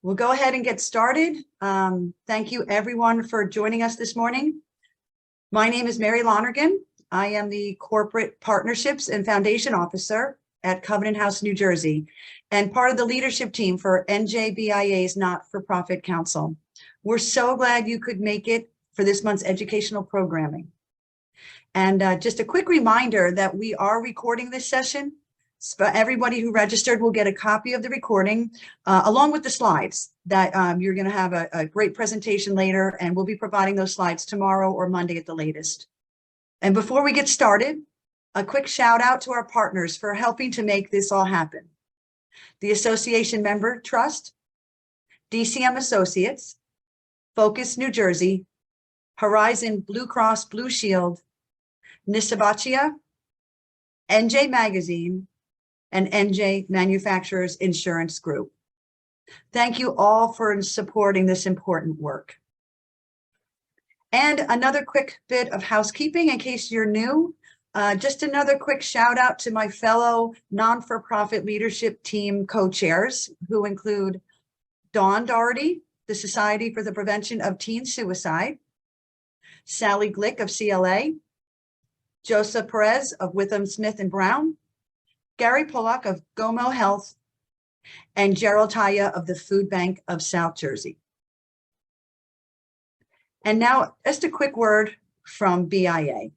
We'll go ahead and get started. Thank you everyone for joining us this morning. My name is Mary Lonergan. I am the Corporate Partnerships and Foundation Officer at Covenant House, New Jersey, and part of the leadership team for NJBIA's Not-for-Profit Council. We're so glad you could make it for this month's educational programming. And just a quick reminder that we are recording this session. So everybody who registered will get a copy of the recording along with the slides that you're going to have a great presentation later, and we'll be providing those slides tomorrow or Monday at the latest. And before we get started, a quick shout out to our partners for helping to make this all happen. The Association Member Trust, DCM Associates, Focus New Jersey, Horizon Blue Cross Blue Shield, Nisabachia, NJ Magazine, and NJ Manufacturers Insurance Group. Thank you all for supporting this important work. And another quick bit of housekeeping in case you're new. Just another quick shout out to my fellow non-for-profit leadership team co-chairs, who include Dawn Doherty, the Society for the Prevention of Teen Suicide, Sally Glick of CLA, Joseph Perez of Witham Smith and Brown, Gary Pollock of Gomo Health, and Gerald Taya of the Food Bank of South Jersey. And now just a quick word from BIA.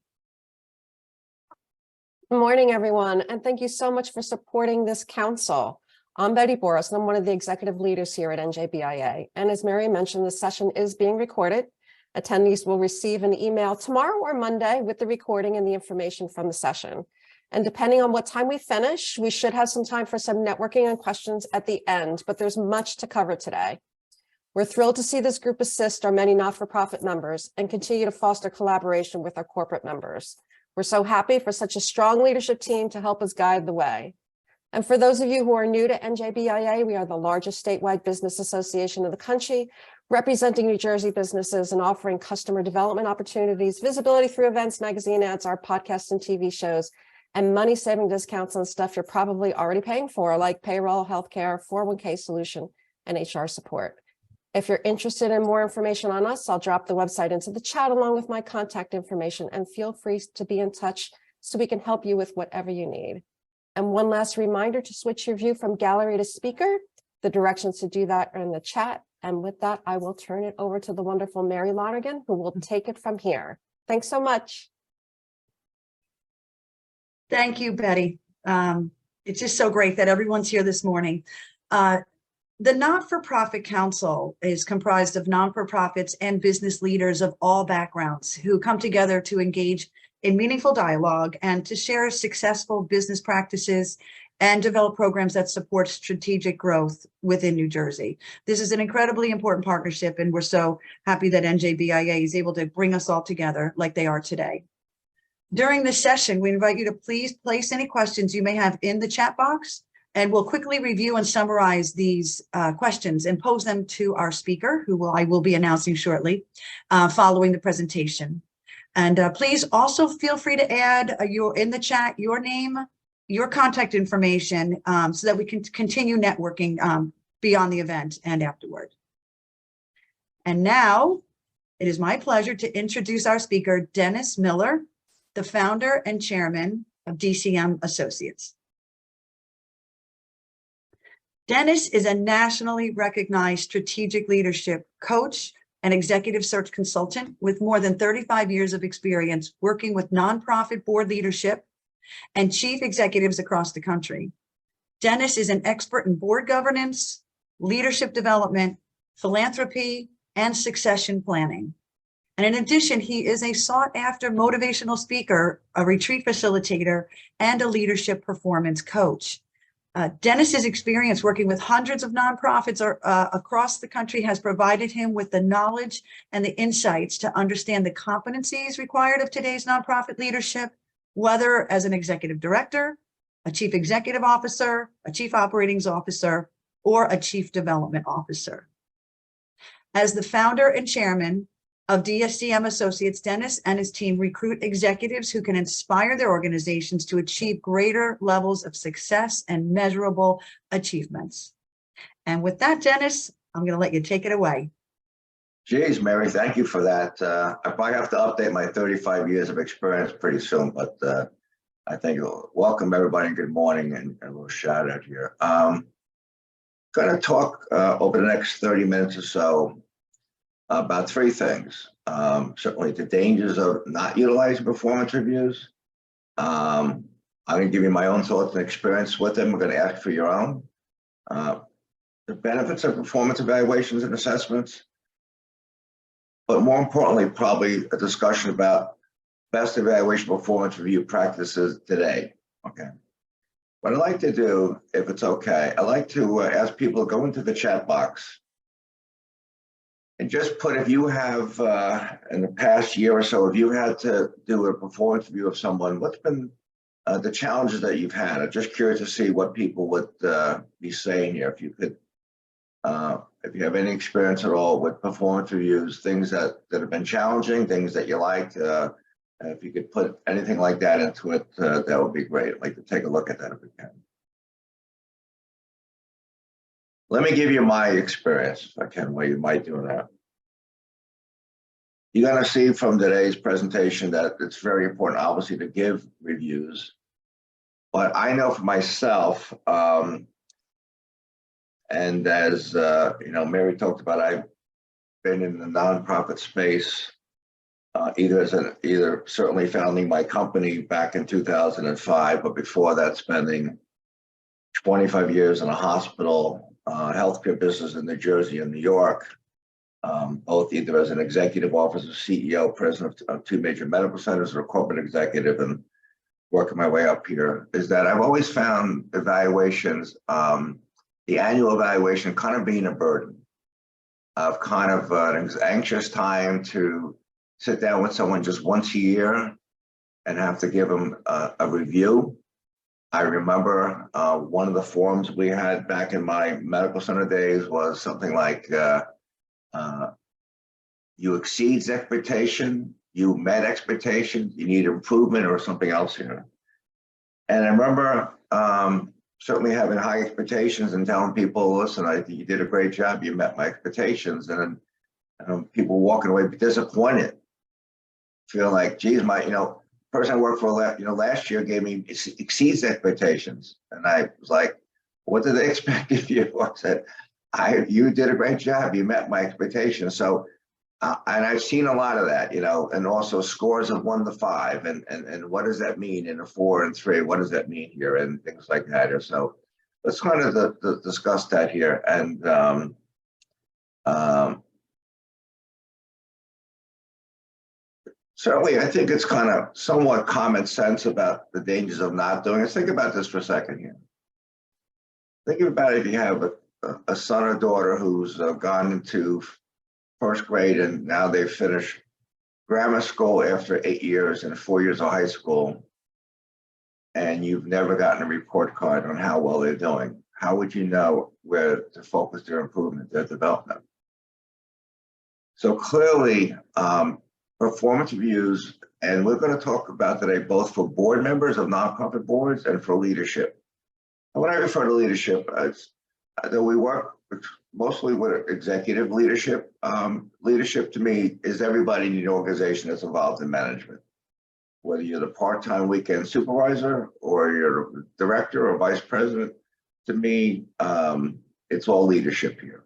Good morning, everyone, and thank you so much for supporting this council. I'm Betty Boros, and I'm one of the executive leaders here at NJBIA. And as Mary mentioned, this session is being recorded. Attendees will receive an email tomorrow or Monday with the recording and the information from the session. And depending on what time we finish, we should have some time for some networking and questions at the end, but there's much to cover today. We're thrilled to see this group assist our many not-for-profit members and continue to foster collaboration with our corporate members. We're so happy for such a strong leadership team to help us guide the way. And for those of you who are new to NJBIA, we are the largest statewide business association in the country, representing New Jersey businesses and offering customer development opportunities, visibility through events, magazine ads, our podcasts and TV shows, and money-saving discounts on stuff you're probably already paying for, like payroll, healthcare, 401k solution, and HR support. If you're interested in more information on us, I'll drop the website into the chat along with my contact information, and feel free to be in touch so we can help you with whatever you need. And one last reminder to switch your view from gallery to speaker. The directions to do that are in the chat. And with that, I will turn it over to the wonderful Mary Lonergan, who will take it from here. Thanks so much. Thank you, Betty. It's just so great that everyone's here this morning. The Not-for-Profit Council is comprised of non-for-profits and business leaders of all backgrounds who come together to engage in meaningful dialogue and to share successful business practices and develop programs that support strategic growth within New Jersey. This is an incredibly important partnership, and we're so happy that NJBIA is able to bring us all together like they are today. During this session, we invite you to please place any questions you may have in the chat box, and we'll quickly review and summarize these questions and pose them to our speaker, who I will be announcing shortly, following the presentation. And please also feel free to add in the chat your name, your contact information, so that we can continue networking beyond the event and afterward. And now it is my pleasure to introduce our speaker, Dennis Miller, the founder and chairman of DCM Associates. Dennis is a nationally recognized strategic leadership coach and executive search consultant with more than 35 years of experience working with nonprofit board leadership and chief executives across the country. Dennis is an expert in board governance, leadership development, philanthropy, and succession planning. And in addition, he is a sought-after motivational speaker, a retreat facilitator, and a leadership performance coach. Dennis's experience working with hundreds of nonprofits across the country has provided him with the knowledge and the insights to understand the competencies required of today's nonprofit leadership, whether as an executive director, a chief executive officer, a chief operating officer, or a chief development officer. As the founder and chairman of DCM Associates, Dennis and his team recruit executives who can inspire their organizations to achieve greater levels of success and measurable achievements. And with that, Dennis, I'm going to let you take it away. Geez, Mary, thank you for that. I probably have to update my 35 years of experience pretty soon, but I think welcome everybody and good morning and a little shout out here. Going to talk over the next 30 minutes or so about three things. Certainly the dangers of not utilizing performance reviews. I'm going to give you my own thoughts and experience with them. We're going to ask for your own. The benefits of performance evaluations and assessments. But more importantly, probably a discussion about best evaluation performance review practices today. Okay. What I'd like to do, if it's okay, I'd like to ask people to go into the chat box and just put, if you have in the past year or so, if you had to do a performance review of someone, what's been the challenges that you've had? I'm just curious to see what people would be saying here. If you could, if you have any experience at all with performance reviews, things that have been challenging, things that you liked, if you could put anything like that into it, that would be great. I'd like to take a look at that if we can. Let me give you my experience, if I can, while you might do that. You're going to see from today's presentation that it's very important, obviously, to give reviews. But I know for myself, and as you know, Mary talked about, I've been in the nonprofit space, either certainly founding my company back in 2005, but before that, spending 25 years in a hospital, healthcare business in New Jersey and New York, both either as an executive officer, CEO, president of two major medical centers, or a corporate executive, and working my way up here, is that I've always found evaluations, the annual evaluation kind of being a burden of kind of an anxious time to sit down with someone just once a year and have to give them a review. I remember one of the forms we had back in my medical center days was something like, you exceeds expectation, you met expectation, you need improvement, or something else here. And I remember certainly having high expectations and telling people, listen, I think you did a great job, you met my expectations. And then people walking away disappointed, feel like, geez, my, person I worked for, last year gave me exceeds expectations. And I was like, what did they expect of you? I said, you did a great job, you met my expectations. So, and I've seen a lot of that, and also scores of 1 to 5, and what does that mean in a 4 and 3? What does that mean here, and things like that. So let's kind of discuss that here. And certainly, I think it's kind of somewhat common sense about the dangers of not doing it. Think about this for a second here. Think about if you have a son or daughter who's gone into first grade and now they've finished grammar school after 8 years and 4 years of high school, and you've never gotten a report card on how well they're doing. How would you know where to focus their improvement, their development? So clearly, performance reviews, and we're going to talk about today both for board members of nonprofit boards and for leadership. And when I refer to leadership, that we work mostly with executive leadership. Leadership to me is everybody in the organization that's involved in management. Whether you're the part-time weekend supervisor or you're the director or vice president, to me, it's all leadership here.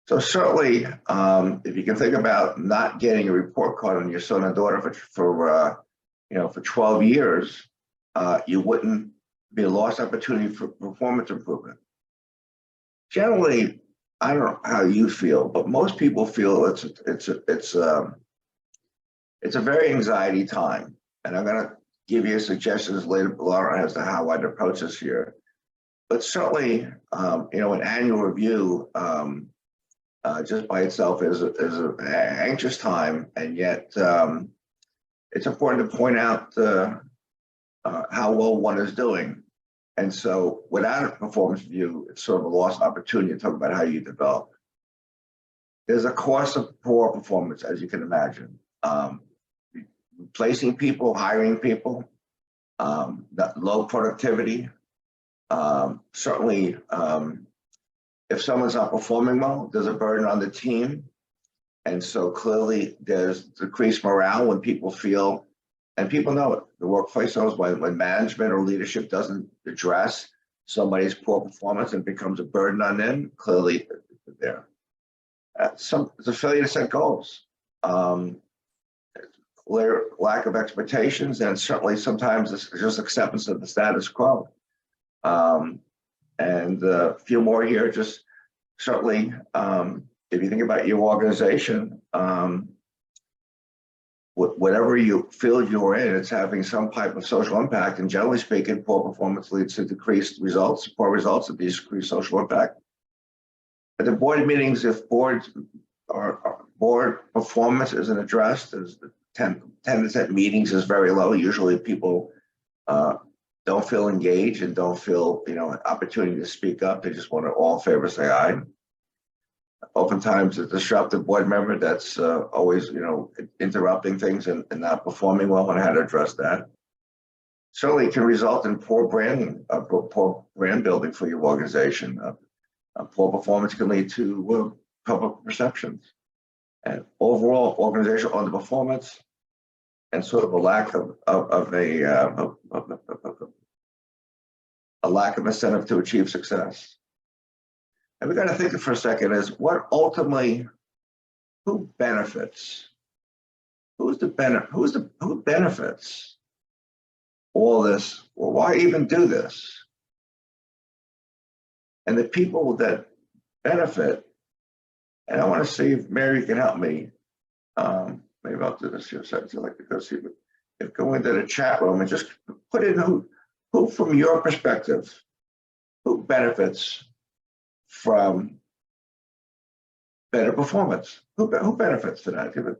So certainly, if you can think about not getting a report card on your son and daughter for 12 years, you wouldn't be a lost opportunity for performance improvement. Generally, I don't know how you feel, but most people feel it's a very anxiety time. And I'm going to give you suggestions later, Laura, as to how I'd approach this here. But certainly, an annual review just by itself is an anxious time, and yet it's important to point out how well one is doing. And so without a performance review, it's sort of a lost opportunity to talk about how you develop. There's a cost of poor performance, as you can imagine. Replacing people, hiring people, low productivity, certainly if someone's not performing well, there's a burden on the team. And so clearly there's decreased morale when people feel, and people know it, the workplace knows when management or leadership doesn't address somebody's poor performance and becomes a burden on them, clearly there. It's a failure to set goals. Clear lack of expectations, and certainly sometimes it's just acceptance of the status quo. And a few more here, just certainly, if you think about your organization, whatever you field you're in, it's having some type of social impact. And generally speaking, poor performance leads to decreased results, poor results of decreased social impact. At the board meetings, if board performance isn't addressed, as the attendance at meetings is very low. Usually people don't feel engaged and don't feel, an opportunity to speak up. They just want to all in favor say aye. Oftentimes a disruptive board member that's always, interrupting things and not performing well, and how to address that. Certainly it can result in poor branding, poor brand building for your organization. Poor performance can lead to public perceptions and overall organizational underperformance, and sort of a lack of a lack of incentive to achieve success. And we got to think for a second is what ultimately, who benefits? Who benefits all this? Well, why even do this? And the people that benefit, and I want to see if Mary can help me. Maybe I'll do this here a second. I'd like to go see if go into the chat room and just put in who from your perspective, who benefits from better performance? Who benefits to that? If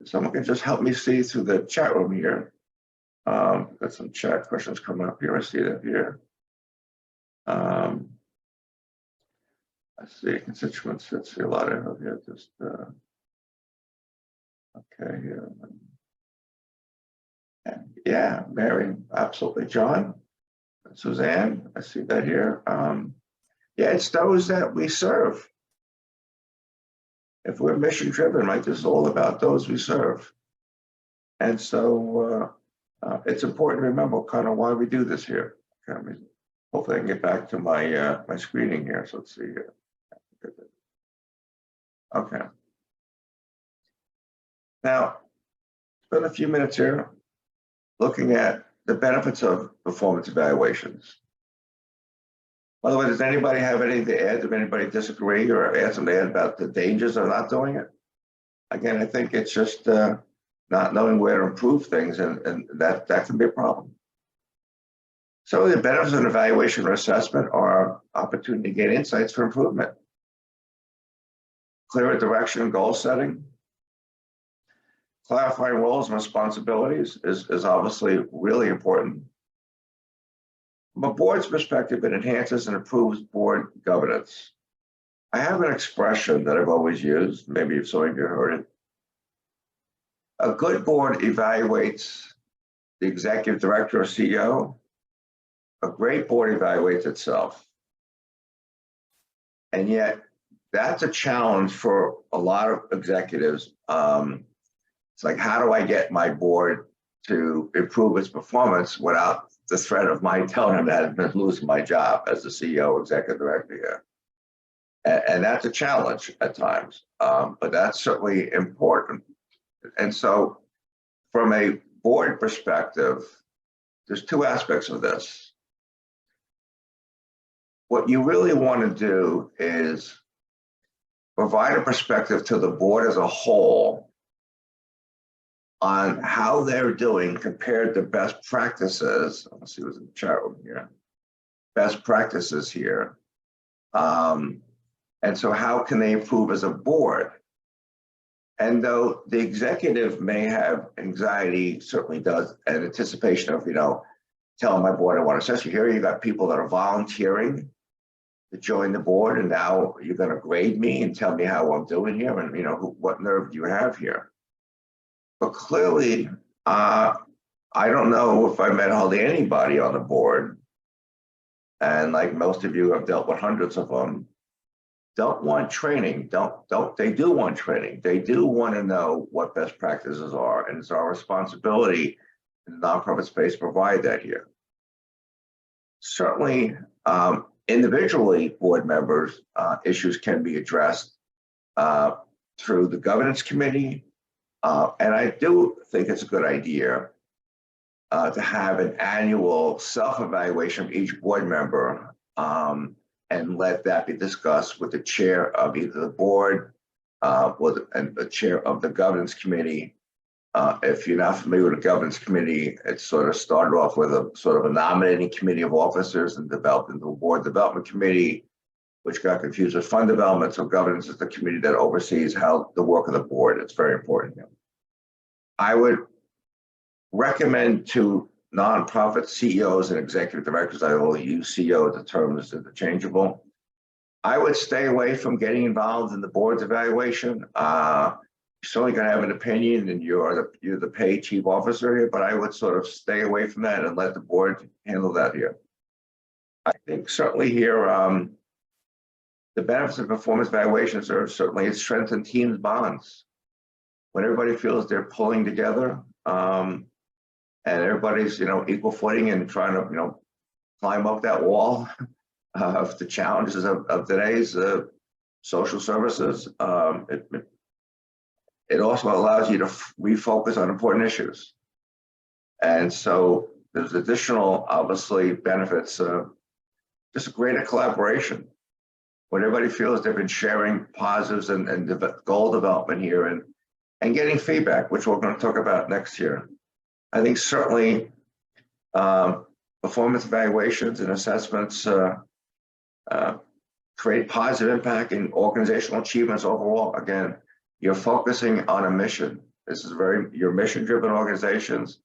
someone can just help me see through the chat room here. Got some chat questions coming up here. I see that here. I see constituents. I see a lot of here. Just okay here. Yeah, Mary, absolutely. John, Suzanne, I see that here. Yeah, it's those that we serve. If we're mission driven, right, this is all about those we serve. And so it's important to remember kind of why we do this here. Okay, hopefully I can get back to my my screening here. So let's see here. Okay. Now, spend a few minutes here looking at the benefits of performance evaluations. By the way, does anybody have anything to add? Does anybody disagree or add something to add about the dangers of not doing it? Again, I think it's just not knowing where to improve things, and that can be a problem. So the benefits of an evaluation or assessment are opportunity to gain insights for improvement. Clearer direction and goal setting. Clarifying roles and responsibilities is obviously really important. From a board's perspective, it enhances and improves board governance. I have an expression that I've always used, maybe if some of you heard it. A good board evaluates the executive director or CEO. A great board evaluates itself. And yet, that's a challenge for a lot of executives. It's like, how do I get my board to improve its performance without the threat of my telling them that I've been losing my job as the CEO, executive director here? And that's a challenge at times, but that's certainly important. And so from a board perspective, there's two aspects of this. What you really want to do is provide a perspective to the board as a whole on how they're doing compared to best practices. Let's see what's in the chat room here. Best practices here. And so how can they improve as a board? And though the executive may have anxiety, certainly does, and anticipation of, telling my board I want to assess you here, you got people that are volunteering to join the board, and now you're going to grade me and tell me how I'm doing here, and what nerve do you have here? But clearly, I don't know if I met hardly anybody on the board, and like most of you have dealt with hundreds of them, don't want training. They do want training. They do want to know what best practices are, and it's our responsibility in the nonprofit space to provide that here. Certainly, individually, board members' issues can be addressed through the governance committee, and I do think it's a good idea to have an annual self-evaluation of each board member, and let that be discussed with the chair of either the board and the chair of the governance committee. If you're not familiar with the governance committee, it sort of started off with a sort of a nominating committee of officers and developed into a board development committee, which got confused with fund development. So governance is the committee that oversees how the work of the board. It's very important. I would recommend to nonprofit CEOs and executive directors, I will use CEO, the term is interchangeable. I would stay away from getting involved in the board's evaluation. You're certainly going to have an opinion, and you're the paid chief officer here, but I would sort of stay away from that and let the board handle that here. I think certainly here, the benefits of performance evaluations are certainly it strengthens teams' bonds. When everybody feels they're pulling together, and everybody's, equal footing and trying to, climb up that wall of the challenges of today's social services. It also allows you to refocus on important issues. And so there's additional, obviously, benefits, just a greater collaboration. When everybody feels they've been sharing positives and goal development here and getting feedback, which we're going to talk about next year. I think certainly performance evaluations and assessments create positive impact in organizational achievements overall. Again, you're focusing on a mission. This is you're mission-driven organizations.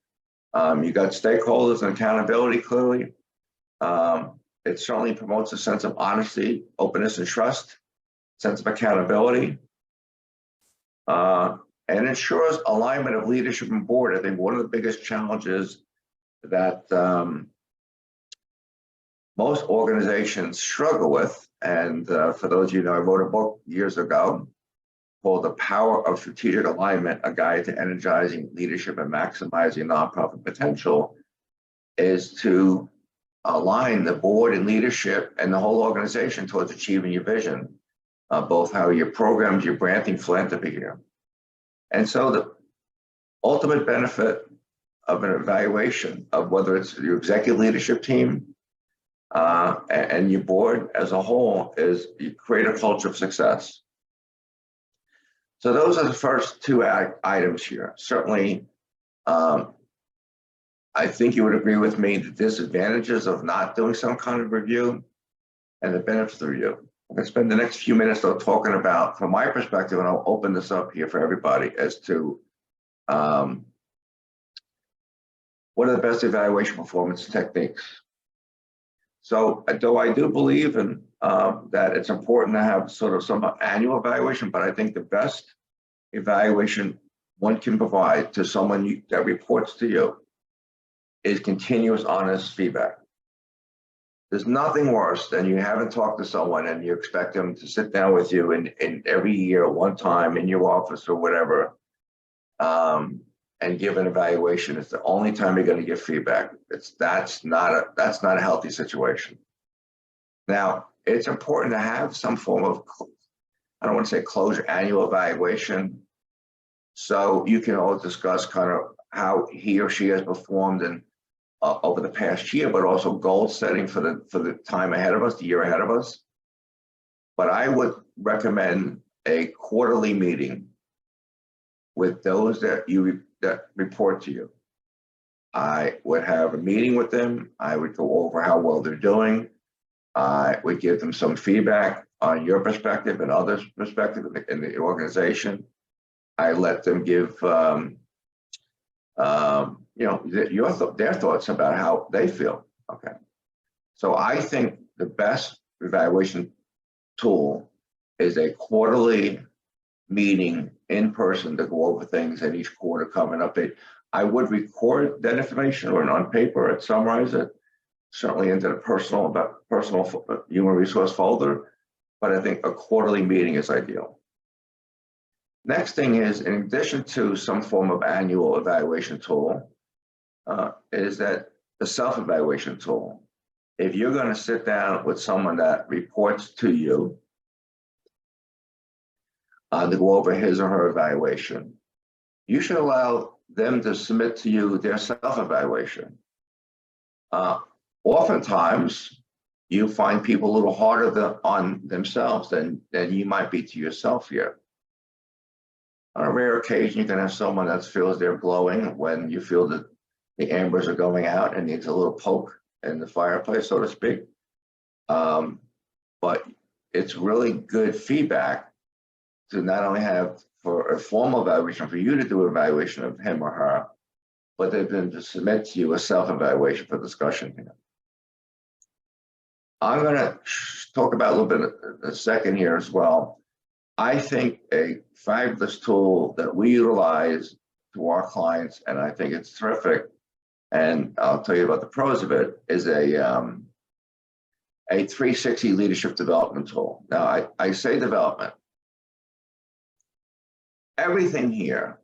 You got stakeholders and accountability clearly. It certainly promotes a sense of honesty, openness, and trust, sense of accountability. And ensures alignment of leadership and board. I think one of the biggest challenges that most organizations struggle with, and for those of you who know, I wrote a book years ago called The Power of Strategic Alignment, a guide to energizing leadership and maximizing nonprofit potential, is to align the board and leadership and the whole organization towards achieving your vision, both how your programs, your granting, philanthropy here. And so the ultimate benefit of an evaluation of whether it's your executive leadership team and your board as a whole is you create a culture of success. So those are the first two items here. Certainly, I think you would agree with me the disadvantages of not doing some kind of review and the benefits of the review. I'm going to spend the next few minutes though talking about, from my perspective, and I'll open this up here for everybody as to what are the best evaluation performance techniques. So though I do believe in that it's important to have sort of some annual evaluation, but I think the best evaluation one can provide to someone that reports to you is continuous, honest feedback. There's nothing worse than you haven't talked to someone and you expect them to sit down with you in every year, one time in your office or whatever, and give an evaluation. It's the only time you're going to give feedback. That's not a healthy situation. Now, it's important to have some form of, I don't want to say closure, annual evaluation, so you can all discuss kind of how he or she has performed and over the past year, but also goal setting for the time ahead of us, the year ahead of us. But I would recommend a quarterly meeting with those that report to you. I would have a meeting with them. I would go over how well they're doing. I would give them some feedback on your perspective and others' perspective in the organization. I let them give their thoughts about how they feel. Okay, so I think the best evaluation tool is a quarterly meeting in person to go over things, and each quarter come and update. I would record that information or on paper and summarize it, certainly into the personal human resource folder. but I think a quarterly meeting is ideal. Next thing is, in addition to some form of annual evaluation tool, is that the self-evaluation tool. If you're going to sit down with someone that reports to you to go over his or her evaluation, you should allow them to submit to you their self-evaluation. Oftentimes, you find people a little harder on themselves than you might be to yourself here. On a rare occasion, you can have someone that feels they're glowing when you feel that the embers are going out and needs a little poke in the fireplace, so to speak. But it's really good feedback to not only have for a formal evaluation, for you to do an evaluation of him or her, but they've been to submit to you a self-evaluation for discussion here. I'm going to talk about a little bit in a second here as well. I think a fabulous tool that we utilize to our clients, and I think it's terrific, and I'll tell you about the pros of it, is a 360 leadership development tool. Now, I say development. Everything here,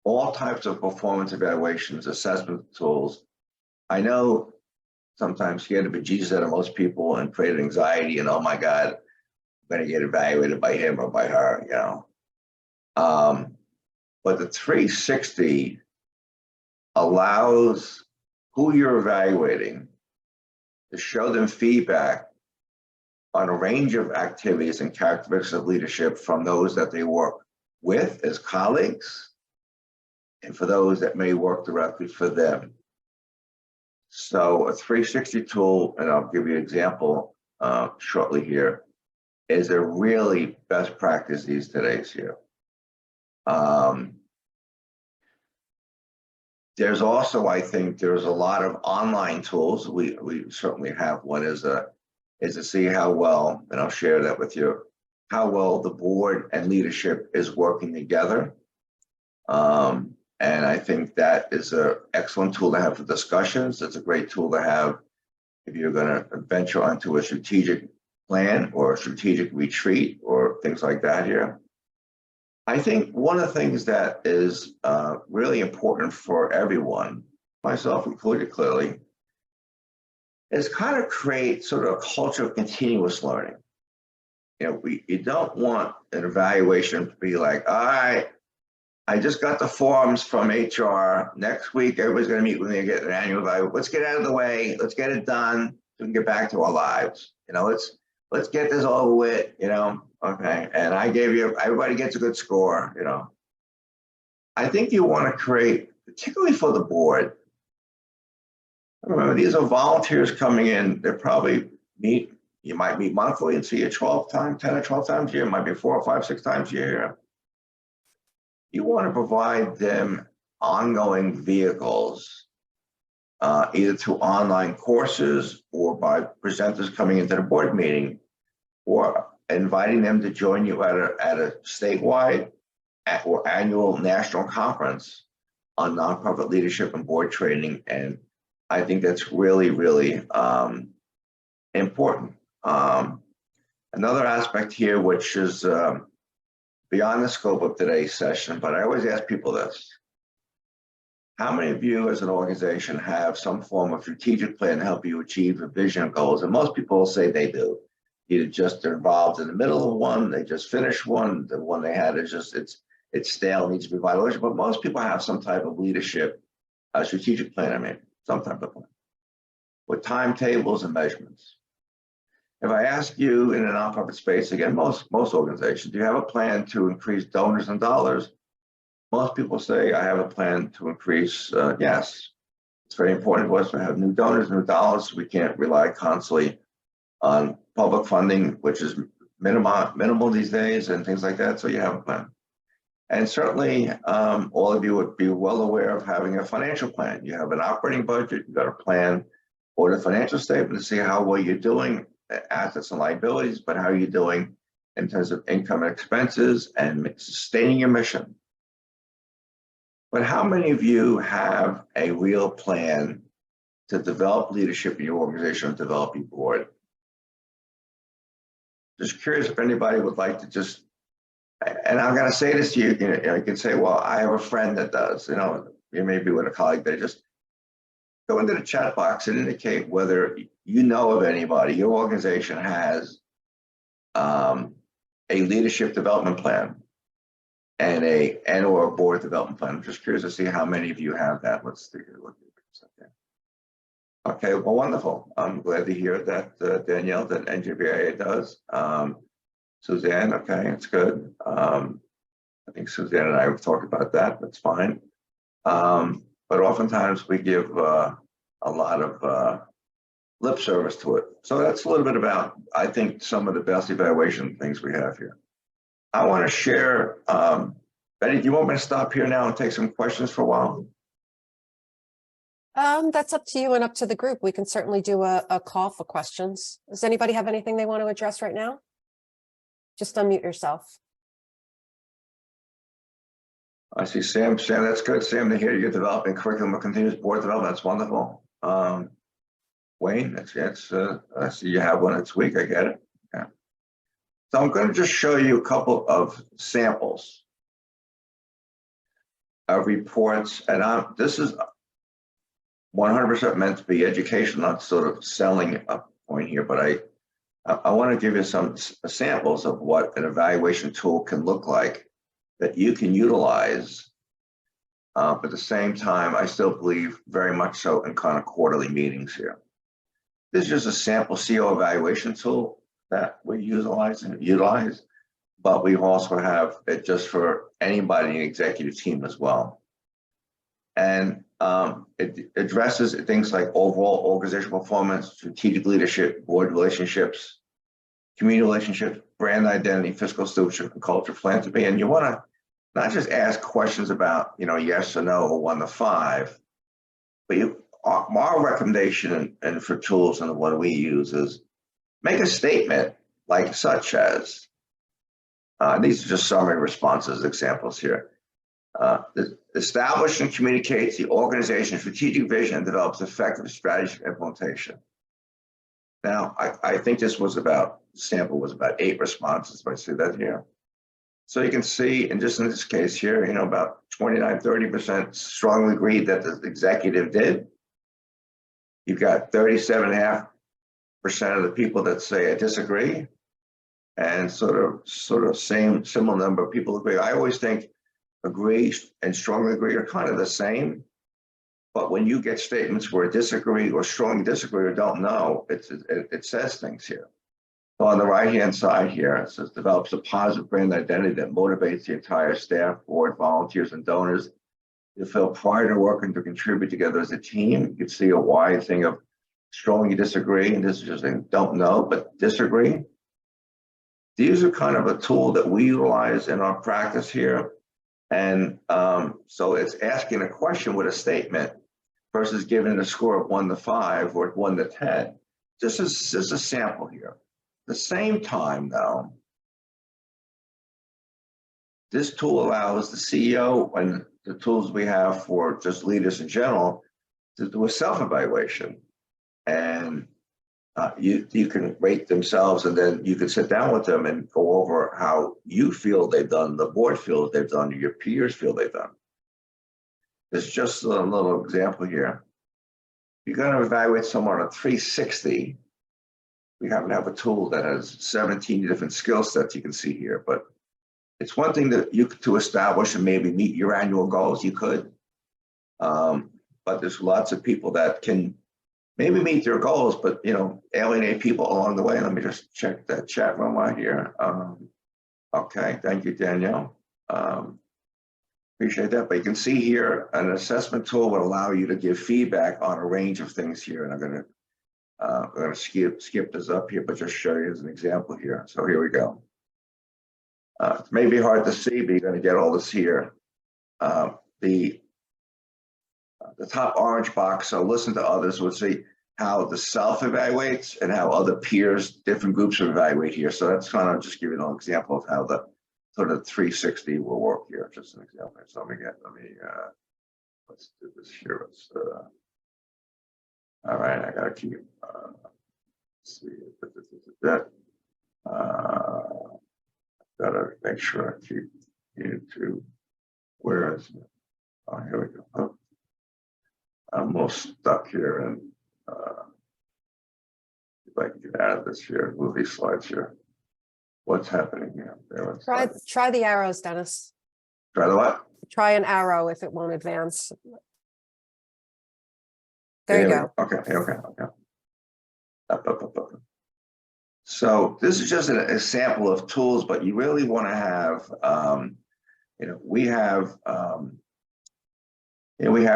all types of performance evaluations, assessment tools, I know sometimes scared the bejesus out of most people and created anxiety and, oh my God, I'm going to get evaluated by him or by her, you know. But the 360 allows who you're evaluating to show them feedback on a range of activities and characteristics of leadership from those that they work with as colleagues and for those that may work directly for them. So a 360 tool, and I'll give you an example shortly here, is a really best practice these days here. There's also, I think, there's a lot of online tools. We certainly have one is to see how well, and I'll share that with you, how well the board and leadership is working together. And I think that is an excellent tool to have for discussions. It's a great tool to have if you're going to venture onto a strategic plan or a strategic retreat or things like that here. I think one of the things that is really important for everyone, myself included clearly, is kind of create sort of a culture of continuous learning. You know, you don't want an evaluation to be like, all right, I just got the forms from HR. Next week, everybody's going to meet with me and get an annual evaluation. Let's get out of the way. Let's get it done so we can get back to our lives. You know, let's get this over with, you know, okay. And I gave you, everybody gets a good score, you know. I think you want to create, particularly for the board, remember, these are volunteers coming in. They're probably you might meet monthly and see you 10 or 12 times a year. It might be 4 or 5, 6 times a year. You want to provide them ongoing vehicles, either through online courses or by presenters coming into the board meeting, or inviting them to join you at a statewide or annual national conference on nonprofit leadership and board training. And I think that's really, really important. Another aspect here, which is beyond the scope of today's session, but I always ask people this. How many of you as an organization have some form of strategic plan to help you achieve your vision and goals? And most people will say they do. Either just they're involved in the middle of one, they just finished one, the one they had is just, it's stale, needs to be vitalized. But most people have some type of leadership, strategic plan, I mean, some type of plan, with timetables and measurements. If I ask you in a nonprofit space, again, most organizations, do you have a plan to increase donors and dollars? Most people say, I have a plan to increase, yes. It's very important to us to have new donors, new dollars. We can't rely constantly on public funding, which is minimal these days and things like that, so you have a plan. And certainly, all of you would be well aware of having a financial plan. You have an operating budget, you've got a plan or the financial statement to see how well you're doing, assets and liabilities, but how are you doing in terms of income and expenses and sustaining your mission. But how many of you have a real plan to develop leadership in your organization, develop your board? just curious if anybody would like to just, and I'm going to say this to you, you can say, well, I have a friend that does, you may be with a colleague that just go into the chat box and indicate whether you know of anybody, your organization has a leadership development plan and or a board development plan. I'm just curious to see how many of you have that. Let's take a look at this. Okay, well, wonderful. I'm glad to hear that, Danielle, that NJBIA does. Suzanne, okay, it's good. I think Suzanne and I have talked about that. That's fine. But oftentimes we give a lot of lip service to it. So that's a little bit about, I think, some of the best evaluation things we have here. I want to share, Betty, do you want me to stop here now and take some questions for a while? That's up to you and up to the group. We can certainly do a call for questions. Does anybody have anything they want to address right now? Just unmute yourself. I see Sam. Sam, that's good. Sam, to hear you're developing curriculum and continuous board development. That's wonderful. Wayne, that's I see you have one this week. I get it. Yeah. So I'm going to just show you a couple of samples of reports, and this is 100% meant to be education, not sort of selling a point here, but I want to give you some samples of what an evaluation tool can look like that you can utilize. But at the same time, I still believe very much so in kind of quarterly meetings here. This is just a sample CO evaluation tool that we utilize, but we also have it just for anybody in the executive team as well. And it addresses things like overall organizational performance, strategic leadership, board relationships, community relationships, brand identity, fiscal stewardship, and culture philanthropy. And you want to not just ask questions about, yes or no, or 1 to 5, but our recommendation and for tools and what we use is make a statement like such as, these are just summary responses, examples here. Establish and communicates the organization's strategic vision and develops effective strategy for implementation. Now, I think this was sample was about 8 responses, if I see that here. So you can see, and just in this case here, about 29-30% strongly agreed that the executive did. You've got 37.5% of the people that say I disagree, and sort of similar number of people agree. I always think agree and strongly agree are kind of the same, but when you get statements where disagree or strongly disagree or don't know, it says things here. So on the right-hand side here, it says develops a positive brand identity that motivates the entire staff, board, volunteers, and donors to feel pride in working to contribute together as a team. You can see a wide thing of strongly disagree, and this is just saying don't know, but disagree. These are kind of a tool that we utilize in our practice here. And so it's asking a question with a statement versus giving it a score of 1 to 5 or 1 to 10. This is just a sample here. At the same time, though, this tool allows the CEO and the tools we have for just leaders in general to do a self-evaluation. And you can rate themselves, and then you can sit down with them and go over how you feel they've done, the board feels they've done, or your peers feel they've done. There's just a little example here. You're going to evaluate someone on 360. We happen to have a tool that has 17 different skill sets you can see here, but it's one thing that to establish and maybe meet your annual goals, you could. But there's lots of people that can maybe meet their goals, but alienate people along the way. Let me just check that chat room out here. Okay, thank you, Danielle. Appreciate that. But you can see here, an assessment tool would allow you to give feedback on a range of things here. And I'm gonna skip this up here, but just show you as an example here. So here we go. It may be hard to see, but you're going to get all this here. The top orange box, so listen to others, would see how the self evaluates and how other peers, different groups evaluate here. So that's kind of just giving an example of how the sort of 360 will work here. Just an example. So let's do this here. All right, I gotta keep. Let's see. Gotta make sure I keep you to, where is it? Oh, here we go. Oh, I'm almost stuck here, and if I can get out of this here, move these slides here. What's happening here? There it's Try the arrows, Dennis. Try the what? Try an arrow if it won't advance. There you go. Okay. Up. So this is just a sample of tools, but you really want to have, we have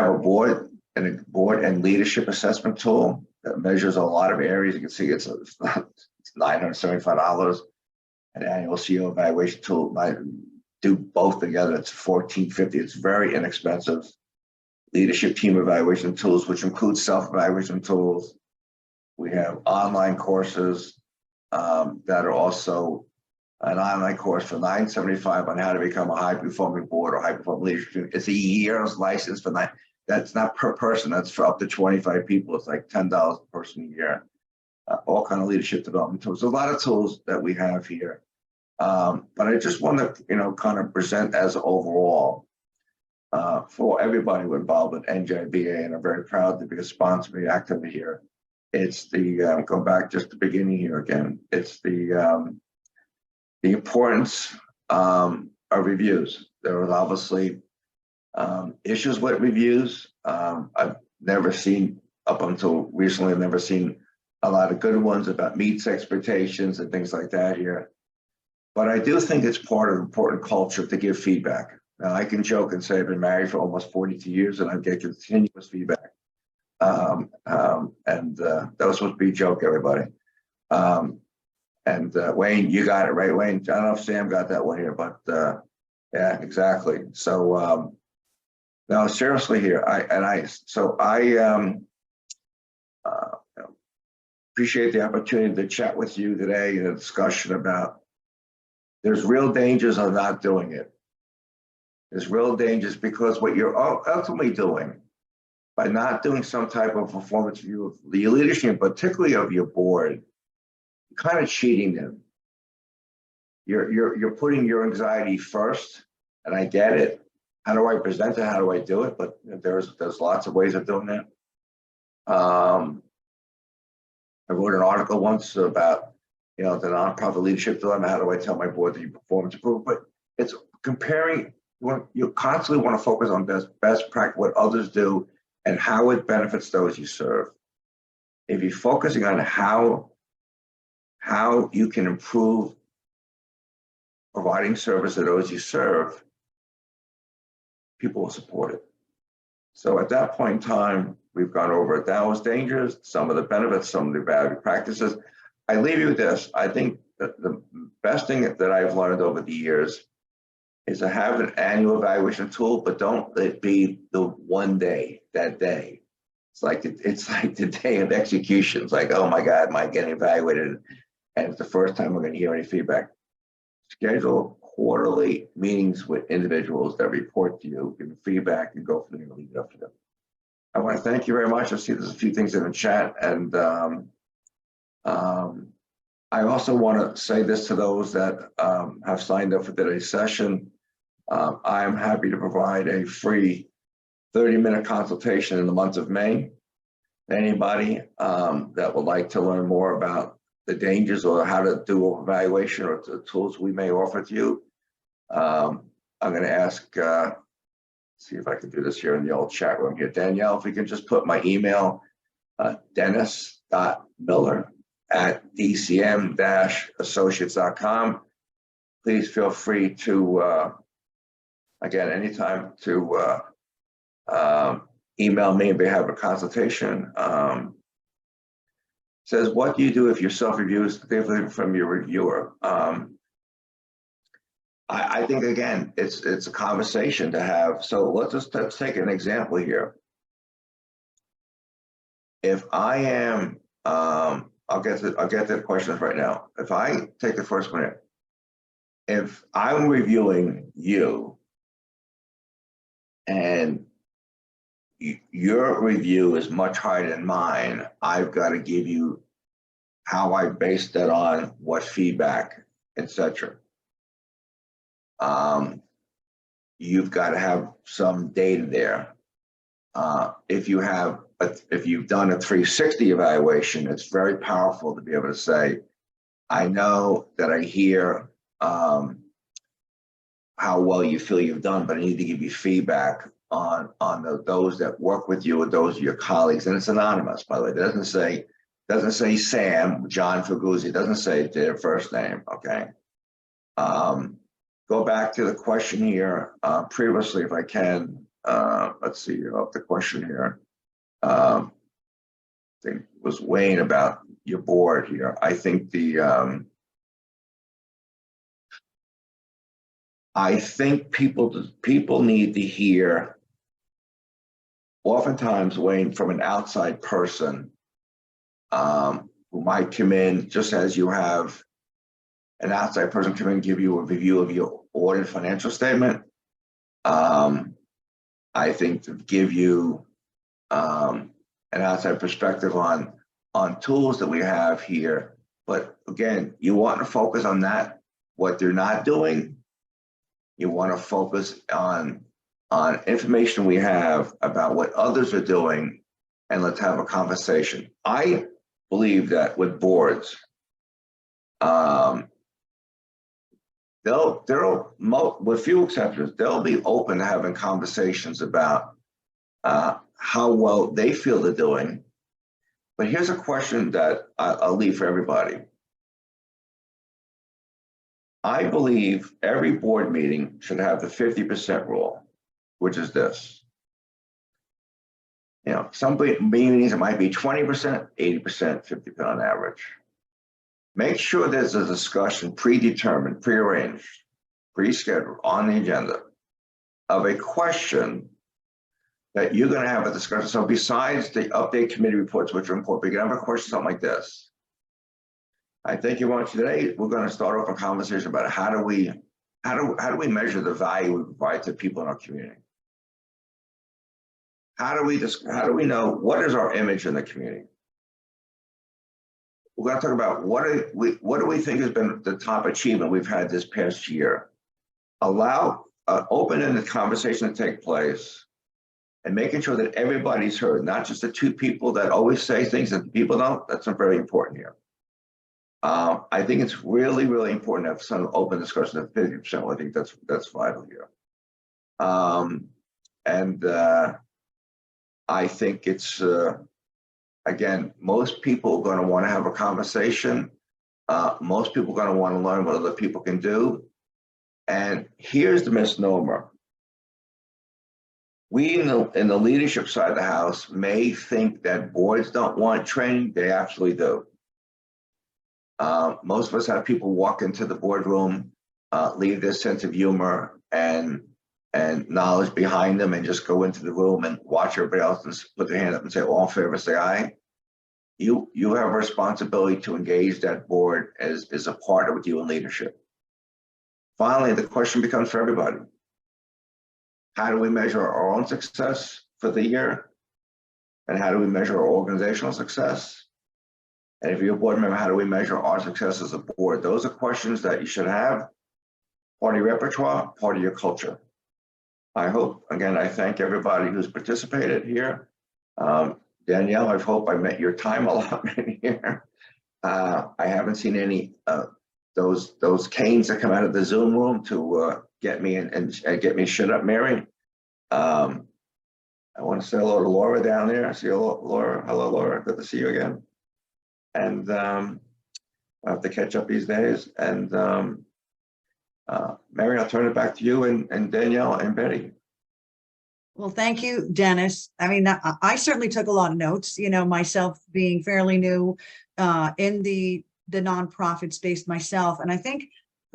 a board and leadership assessment tool that measures a lot of areas. You can see it's $975. An annual CEO evaluation tool. I do both together. It's $1,450. It's very inexpensive. Leadership team evaluation tools, which include self-evaluation tools. We have online courses that are also an online course for $975 on how to become a high-performing board or high-performing leadership team. It's a year's license for $9. That's not per person. That's for up to 25 people. It's like $10 per person a year. All kind of leadership development tools. A lot of tools that we have here. But I just want to, kind of present as overall for everybody involved with NJBA, and I'm very proud to be a sponsor, be active here. It's the, go back just the beginning here again. It's the importance of reviews. There are obviously issues with reviews. I've never seen, up until recently, I've never seen a lot of good ones about meets expectations and things like that here. But I do think it's part of important culture to give feedback. Now, I can joke and say I've been married for almost 42 years and I get continuous feedback. That was supposed to be a joke, everybody. Wayne, you got it right, Wayne. I don't know if Sam got that one here, but yeah, exactly. So no, seriously here, I appreciate the opportunity to chat with you today in a discussion about there's real dangers of not doing it. There's real dangers because what you're ultimately doing by not doing some type of performance review of the leadership, particularly of your board, you're kind of cheating them. You're putting your anxiety first, and I get it. How do I present it? How do I do it? But there's lots of ways of doing that. I wrote an article once about, the nonprofit leadership dilemma. How do I tell my board that you performance improve? But it's comparing. You constantly want to focus on best practice, what others do, and how it benefits those you serve. If you're focusing on how you can improve providing service to those you serve, people will support it. So at that point in time, we've gone over those dangers, some of the benefits, some of the value practices. I leave you with this. I think that the best thing that I've learned over the years is to have an annual evaluation tool, but don't let it be the one day, that day. It's like the day of execution. It's like, oh my God, am I getting evaluated? And it's the first time we're going to hear any feedback. Schedule quarterly meetings with individuals that report to you, give feedback, and go from there and leave it up to them. I want to thank you very much. I see there's a few things in the chat, and I also want to say this to those that have signed up for today's session. I am happy to provide a free 30-minute consultation in the month of May. Anybody that would like to learn more about the dangers or how to do an evaluation or the tools we may offer to you, I'm going to ask, see if I can do this here in the old chat room here. Danielle, if we can just put my email, dennis.miller@dcm-associates.com. Please feel free to, again, anytime to email me if you have a consultation. Says, what do you do if your self-review is different from your reviewer? I think, again, it's a conversation to have. So let's take an example here. If I am, I'll get to the questions right now. If I take the first one, if I'm reviewing you and your review is much higher than mine, I've got to give you how I based that on, what feedback, etc. You've got to have some data there. If you've done a 360 evaluation, it's very powerful to be able to say, I know that I hear how well you feel you've done, but I need to give you feedback on those that work with you or those of your colleagues. And it's anonymous, by the way. It doesn't say Sam, John Faguzzi, it doesn't say their first name, okay? Go back to the question here previously, if I can. Let's see, up the question here. I think it was Wayne about your board here. I think people need to hear, oftentimes, Wayne, from an outside person who might come in, just as you have an outside person come in and give you a review of your audit financial statement. I think to give you an outside perspective on tools that we have here. But again, you want to focus on that, what they're not doing. You want to focus on information we have about what others are doing, and let's have a conversation. I believe that with boards, with few exceptions, they'll be open to having conversations about how well they feel they're doing. But here's a question that I'll leave for everybody. I believe every board meeting should have the 50% rule, which is this. You know, some meetings, it might be 20%, 80%, 50% on average. Make sure there's a discussion predetermined, prearranged, pre-scheduled on the agenda of a question that you're going to have a discussion. So besides the update committee reports, which are important, we can have a question, something like this. I think you want today, we're going to start off a conversation about how do we measure the value we provide to people in our community? How do we know what is our image in the community? We're going to talk about what do we think has been the top achievement we've had this past year. Allow an open-ended conversation to take place, and making sure that everybody's heard, not just the two people that always say things that people don't. That's not very important here. I think it's really, really important to have some open discussion at 50%. I think that's vital here. I think it's, again, most people are going to want to have a conversation. Most people are going to want to learn what other people can do. And here's the misnomer. We in the leadership side of the house may think that boards don't want training. They absolutely do. Most of us have people walk into the boardroom, leave their sense of humor and knowledge behind them, and just go into the room and watch everybody else and put their hand up and say, all in favor, say aye. You have a responsibility to engage that board as a partner with you in leadership. Finally, the question becomes for everybody. How do we measure our own success for the year? And how do we measure our organizational success? And if you're a board member, how do we measure our success as a board? Those are questions that you should have, part of your repertoire, part of your culture. I hope, again, I thank everybody who's participated here. Danielle, I hope I met your time allotment here. I haven't seen any those canes that come out of the Zoom room to get me and get me shut up, Mary. I want to say hello to Laura down there. I see Laura. Hello, Laura. Good to see you again. And I have to catch up these days. And Mary, I'll turn it back to you and Danielle and Betty. Well, thank you, Dennis. I mean, I certainly took a lot of notes, you know, myself being fairly new in the nonprofit space myself. And I think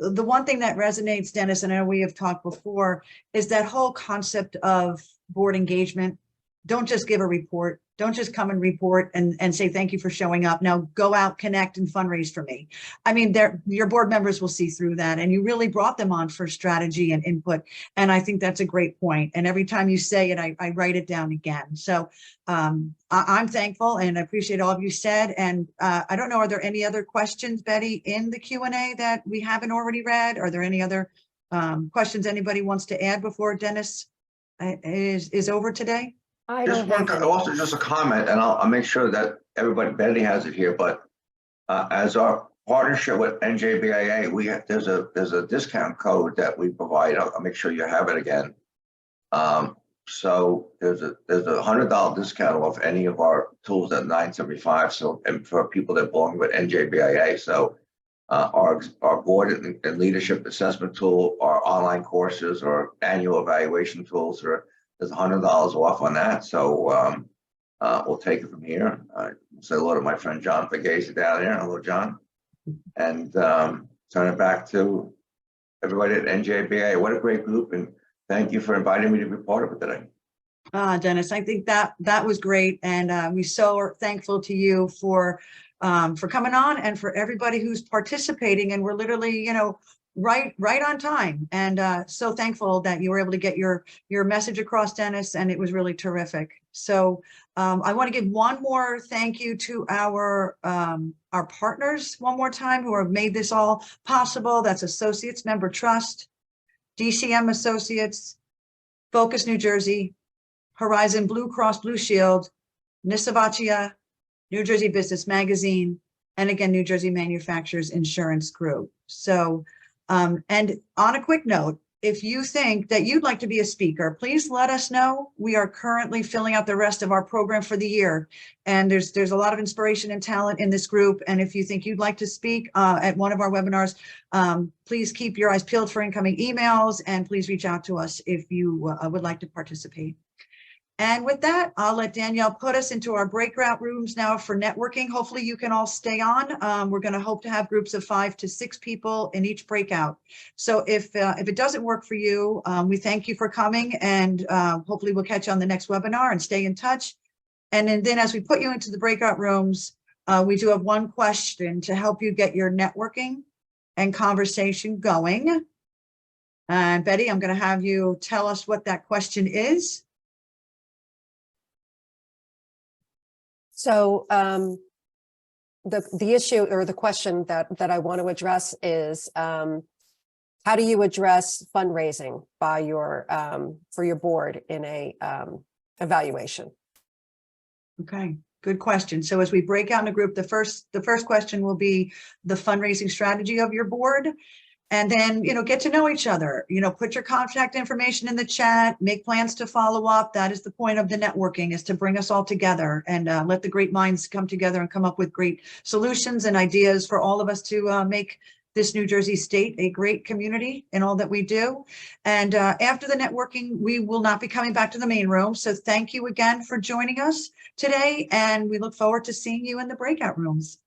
the one thing that resonates, Dennis, and I know we have talked before, is that whole concept of board engagement. Don't just give a report, Don't just come and report and say, thank you for showing up. Now go out, connect, and fundraise for me. I mean, your board members will see through that. And you really brought them on for strategy and input. And I think that's a great point. And every time you say it, I write it down again. So I'm thankful and I appreciate all of you said. And I don't know, are there any other questions, Betty, in the Q&A that we haven't already read? Are there any other questions anybody wants to add before Dennis is over today? I Just don't have any. also just a comment, and I'll make sure that everybody, Betty has it here, but as our partnership with NJBIA, there's a discount code that we provide. I'll make sure you have it again. So there's a $100 discount off any of our tools at $975. So, and for people that belong with NJBIA, so our board and leadership assessment tool, our online courses, or annual evaluation tools, there's $100 off on that. So we'll take it from here. Say hello to my friend John Pagasa down there. Hello, John. And turn it back to everybody at NJBIA. What a great group, and thank you for inviting me to be part of it today. Dennis, I think that was great, and we so are thankful to you for coming on and for everybody who's participating. And we're literally, you know, right on time, and so thankful that you were able to get your message across, Dennis, and it was really terrific. So I want to give one more thank you to our partners one more time who have made this all possible. That's Associates Member Trust, DCM Associates, Focus New Jersey, Horizon Blue Cross Blue Shield, Nisavatia, New Jersey Business Magazine, and again, New Jersey Manufacturers Insurance Group. So, and on a quick note, if you think that you'd like to be a speaker, please let us know. We are currently filling out the rest of our program for the year. And there's a lot of inspiration and talent in this group. And if you think you'd like to speak at one of our webinars, please keep your eyes peeled for incoming emails, and please reach out to us if you would like to participate. And with that, I'll let Danielle put us into our breakout rooms now for networking. Hopefully you can all stay on. We're going to hope to have groups of 5 to 6 people in each breakout. So if it doesn't work for you, we thank you for coming, and hopefully we'll catch you on the next webinar, and stay in touch. And then as we put you into the breakout rooms, we do have one question to help you get your networking and conversation going. And Betty, I'm going to have you tell us what that question is. So the issue, or the question that I want to address is, how do you address fundraising by for your board in a evaluation? Okay, good question. So as we break out in a group, the first question will be the fundraising strategy of your board. And then, you know, get to know each other, you know, put your contact information in the chat, make plans to follow up. That is the point of the networking, is to bring us all together and let the great minds come together and come up with great solutions and ideas for all of us to make this New Jersey state a great community in all that we do. And after the networking, we will not be coming back to the main room. So thank you again for joining us today. And we look forward to seeing you in the breakout rooms.